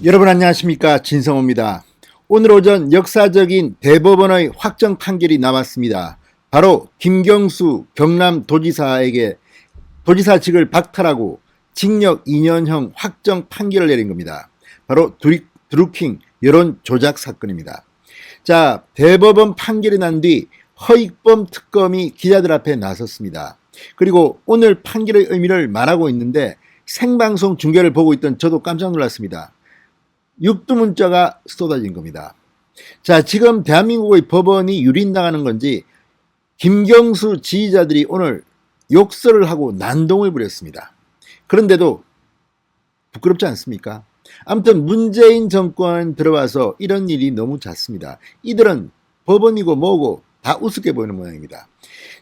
여러분 안녕하십니까, 진성호입니다. 오늘 오전 역사적인 대법원의 확정 판결이 나왔습니다. 바로 김경수 경남도지사에게 도지사직을 박탈하고 징역 2년형 확정 판결을 내린 겁니다. 바로 드루킹 여론 조작 사건입니다. 자, 대법원 판결이 난 뒤 허익범 특검이 기자들 앞에 나섰습니다. 그리고 오늘 판결의 의미를 말하고 있는데 생방송 중계를 보고 있던 저도 깜짝 놀랐습니다. 육두문자가 쏟아진 겁니다. 자, 지금 대한민국의 법원이 유린당하는 건지 김경수 지지자들이 오늘 욕설을 하고 난동을 부렸습니다. 그런데도 부끄럽지 않습니까? 아무튼 문재인 정권 들어와서 이런 일이 너무 잦습니다. 이들은 법원이고 뭐고 다 우습게 보이는 모양입니다.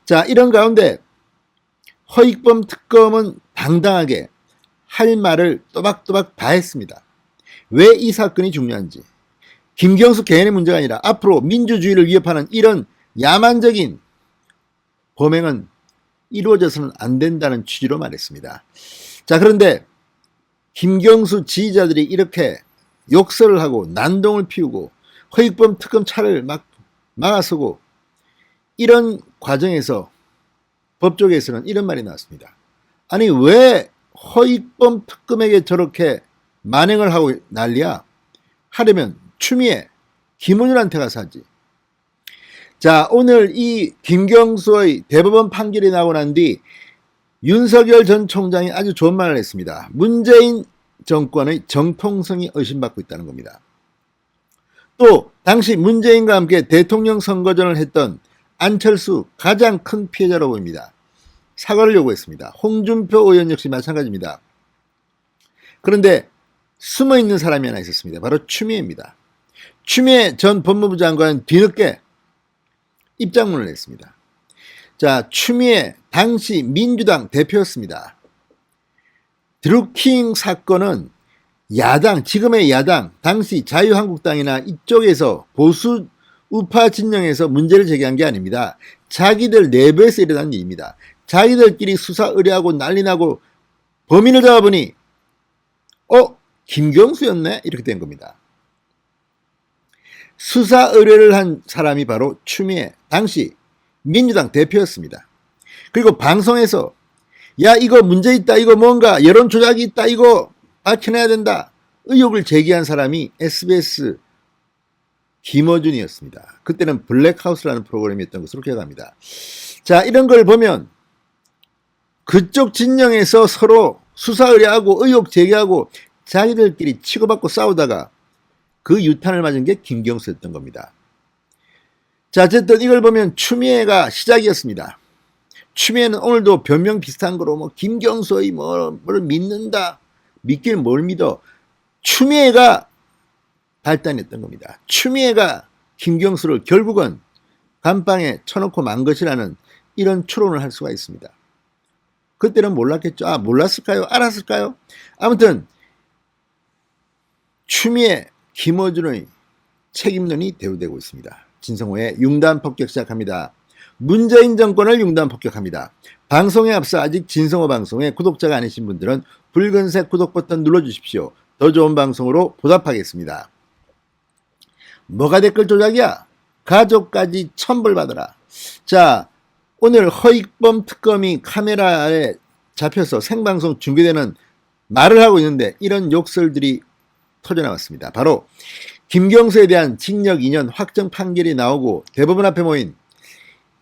자, 이런 가운데 허익범 특검은 당당하게 할 말을 또박또박 다 했습니다. 왜 이 사건이 중요한지, 김경수 개인의 문제가 아니라 앞으로 민주주의를 위협하는 이런 야만적인 범행은 이루어져서는 안 된다는 취지로 말했습니다. 자, 그런데 김경수 지지자들이 이렇게 욕설을 하고 난동을 피우고 허익범 특검 차를 막아서고 이런 과정에서 법조계에서는 이런 말이 나왔습니다. 아니, 왜 허익범 특검에게 저렇게 만행을 하고 난리야? 하려면 추미애, 김은율한테 가서 하지. 자, 오늘 이 김경수의 대법원 판결이 나고 난 뒤 윤석열 전 총장이 아주 좋은 말을 했습니다. 문재인 정권의 정통성이 의심받고 있다는 겁니다. 또 당시 문재인과 함께 대통령 선거전을 했던 안철수 가장 큰 피해자로 보입니다. 사과를 요구했습니다. 홍준표 의원 역시 마찬가지입니다. 그런데 숨어있는 사람이 하나 있었습니다. 바로 추미애입니다. 추미애 전 법무부 장관은 뒤늦게 입장문을 냈습니다. 자, 추미애 당시 민주당 대표였습니다. 드루킹 사건은 야당, 지금의 야당, 당시 자유한국당이나 이쪽에서 보수 우파 진영에서 문제를 제기한 게 아닙니다. 자기들 내부에서 일어난 일입니다. 자기들끼리 수사 의뢰하고 난리나고 범인을 잡아보니 김경수였네? 이렇게 된 겁니다. 수사 의뢰를 한 사람이 바로 추미애, 당시 민주당 대표였습니다. 그리고 방송에서 야, 이거 문제 있다, 이거 뭔가 여론 조작이 있다, 이거 밝혀내야 된다, 의혹을 제기한 사람이 SBS 김어준이었습니다. 그때는 블랙하우스라는 프로그램이었던 것으로 기억합니다. 자, 이런 걸 보면 그쪽 진영에서 서로 수사 의뢰하고 의혹 제기하고 자기들끼리 치고받고 싸우다가 그 유탄을 맞은 게 김경수였던 겁니다. 자, 어쨌든 이걸 보면 추미애가 시작이었습니다. 추미애는 오늘도 변명 비슷한 거로 김경수의 뭐를 믿는다, 믿길 뭘 믿어, 추미애가 발단했던 겁니다. 추미애가 김경수를 결국은 감방에 쳐놓고 만 것이라는 이런 추론을 할 수가 있습니다. 그때는 몰랐겠죠. 몰랐을까요? 알았을까요? 아무튼 추미애, 김어준의 책임론이 대두되고 있습니다. 진성호의 융단 폭격 시작합니다. 문재인 정권을 융단 폭격합니다. 방송에 앞서 아직 진성호 방송에 구독자가 아니신 분들은 붉은색 구독 버튼 눌러주십시오. 더 좋은 방송으로 보답하겠습니다. 뭐가 댓글 조작이야? 가족까지 천벌받아라. 자, 오늘 허익범 특검이 카메라에 잡혀서 생방송 중계되는 말을 하고 있는데 이런 욕설들이 터져나왔습니다. 바로 김경수에 대한 징역 2년 확정 판결이 나오고 대법원 앞에 모인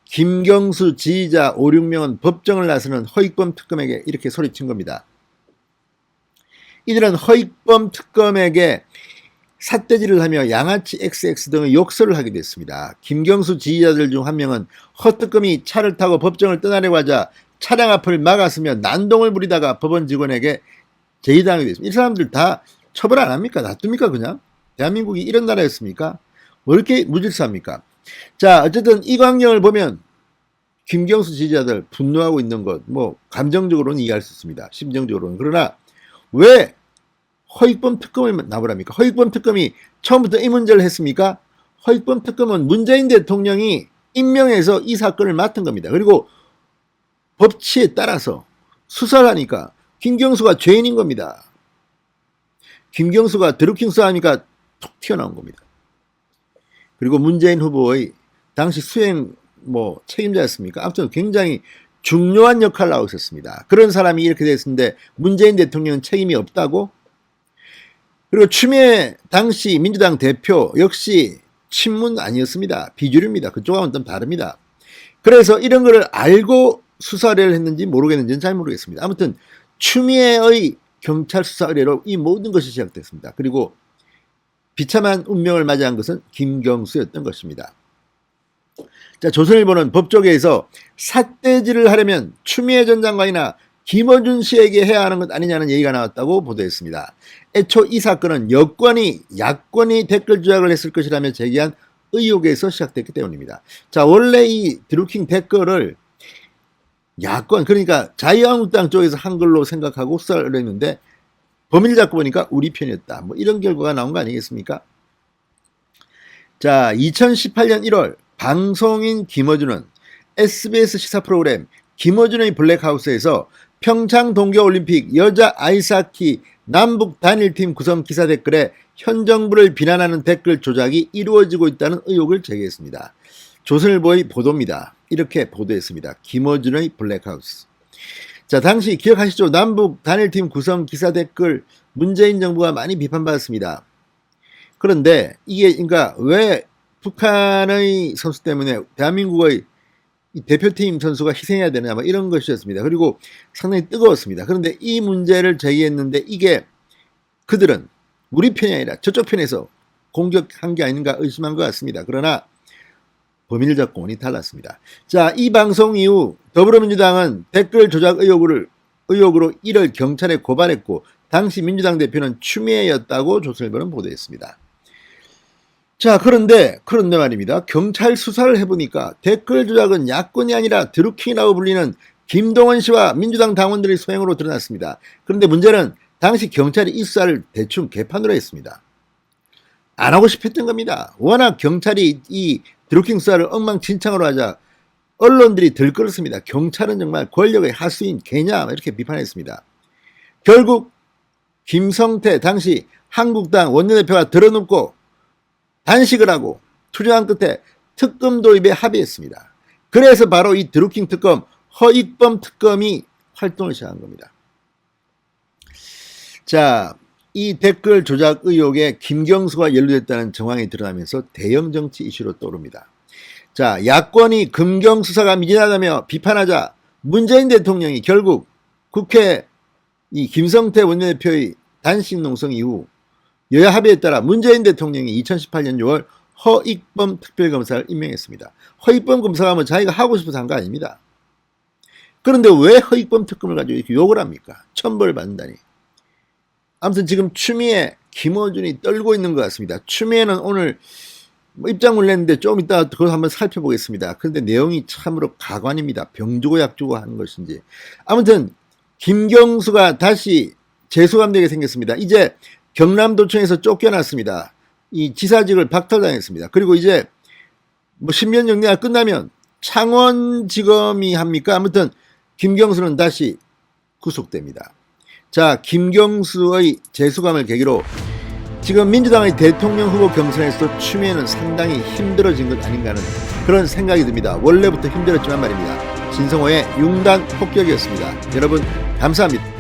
김경수 지지자 5, 6명은 법정을 나서는 허익범 특검에게 이렇게 소리친 겁니다. 이들은 허익범 특검에게 삿대질을 하며 양아치 XX 등의 욕설을 하게 됐습니다. 김경수 지지자들 중 한 명은 허 특검이 차를 타고 법정을 떠나려고 하자 차량 앞을 막았으며 난동을 부리다가 법원 직원에게 제의당하게 됐습니다. 이 사람들 다 처벌 안 합니까? 놔둡니까? 그냥? 대한민국이 이런 나라였습니까? 왜 이렇게 무질서합니까? 자, 어쨌든 이 광경을 보면 김경수 지지자들 분노하고 있는 것, 감정적으로는 이해할 수 있습니다. 심정적으로는. 그러나 왜 허익범 특검을 나오랍니까? 허익범 특검이 처음부터 이 문제를 했습니까? 허익범 특검은 문재인 대통령이 임명해서 이 사건을 맡은 겁니다. 그리고 법치에 따라서 수사를 하니까 김경수가 죄인인 겁니다. 김경수가 드루킹 수사하니까 톡 튀어나온 겁니다. 그리고 문재인 후보의 당시 수행 책임자였습니까? 아무튼 굉장히 중요한 역할을 하고 있었습니다. 그런 사람이 이렇게 됐는데 문재인 대통령은 책임이 없다고? 그리고 추미애 당시 민주당 대표 역시 친문 아니었습니다. 비주류입니다. 그쪽하고는 좀 다릅니다. 그래서 이런 거를 알고 수사를 했는지 모르겠는지는 잘 모르겠습니다. 아무튼 추미애의 경찰 수사 의뢰로 이 모든 것이 시작됐습니다. 그리고 비참한 운명을 맞이한 것은 김경수였던 것입니다. 자, 조선일보는 법조계에서 삿대질을 하려면 추미애 전 장관이나 김어준 씨에게 해야 하는 것 아니냐는 얘기가 나왔다고 보도했습니다. 애초 이 사건은 야권이 댓글 조작을 했을 것이라며 제기한 의혹에서 시작됐기 때문입니다. 자, 원래 이 드루킹 댓글을 야권, 그러니까 자유한국당 쪽에서 한 걸로 생각하고 수사를 했는데 범인을 잡고 보니까 우리 편이었다. 이런 결과가 나온 거 아니겠습니까? 자, 2018년 1월 방송인 김어준은 SBS 시사 프로그램 김어준의 블랙하우스에서 평창 동계올림픽 여자 아이스하키 남북 단일팀 구성 기사 댓글에 현 정부를 비난하는 댓글 조작이 이루어지고 있다는 의혹을 제기했습니다. 조선일보의 보도입니다. 이렇게 보도했습니다. 김어준의 블랙하우스. 자, 당시 기억하시죠? 남북 단일팀 구성 기사 댓글 문재인 정부가 많이 비판받았습니다. 그런데 이게 그러니까 왜 북한의 선수 때문에 대한민국의 대표팀 선수가 희생해야 되느냐 이런 것이었습니다. 그리고 상당히 뜨거웠습니다. 그런데 이 문제를 제기했는데 이게 그들은 우리 편이 아니라 저쪽 편에서 공격한 게 아닌가 의심한 것 같습니다. 그러나 범인을 잡고 오니 달랐습니다. 자, 이 방송 이후 더불어민주당은 댓글 조작 의혹으로 이를 경찰에 고발했고 당시 민주당 대표는 추미애였다고 조선일보는 보도했습니다. 자, 그런데 말입니다. 경찰 수사를 해보니까 댓글 조작은 야권이 아니라 드루킹이라고 불리는 김동원 씨와 민주당 당원들의 소행으로 드러났습니다. 그런데 문제는 당시 경찰이 이 수사를 대충 개판으로 했습니다. 안 하고 싶었던 겁니다. 워낙 경찰이 이 드루킹 수사를 엉망진창으로 하자 언론들이 들끓었습니다. 경찰은 정말 권력의 하수인 개냐 이렇게 비판했습니다. 결국 김성태 당시 한국당 원내대표가 들어눕고 단식을 하고 투쟁한 끝에 특검 도입에 합의했습니다. 그래서 바로 이 드루킹 특검, 허익범 특검이 활동을 시작한 겁니다. 자, 이 댓글 조작 의혹에 김경수가 연루됐다는 정황이 드러나면서 대형 정치 이슈로 떠오릅니다. 자, 야권이 금경 수사가 미진하다며 비판하자 문재인 대통령이 결국 국회 이 김성태 원내대표의 단식 농성 이후 여야 합의에 따라 문재인 대통령이 2018년 6월 허익범 특별검사를 임명했습니다. 허익범 검사가 자기가 하고 싶어서 한 거 아닙니다. 그런데 왜 허익범 특검을 가지고 이렇게 욕을 합니까? 천벌을 받는다니. 아무튼 지금 추미애, 김어준이 떨고 있는 것 같습니다. 추미애는 오늘 입장을 냈는데 좀 이따 그걸 한번 살펴보겠습니다. 그런데 내용이 참으로 가관입니다. 병 주고 약 주고 하는 것인지. 아무튼 김경수가 다시 재수감되게 생겼습니다. 이제 경남도청에서 쫓겨났습니다. 이 지사직을 박탈당했습니다. 그리고 이제 10년 영내가 끝나면 창원지검이 합니까? 아무튼 김경수는 다시 구속됩니다. 자, 김경수의 재수감을 계기로 지금 민주당의 대통령 후보 경선에서 추미애는 상당히 힘들어진 것 아닌가 하는 그런 생각이 듭니다. 원래부터 힘들었지만 말입니다. 진성호의 융단 폭격이었습니다. 여러분 감사합니다.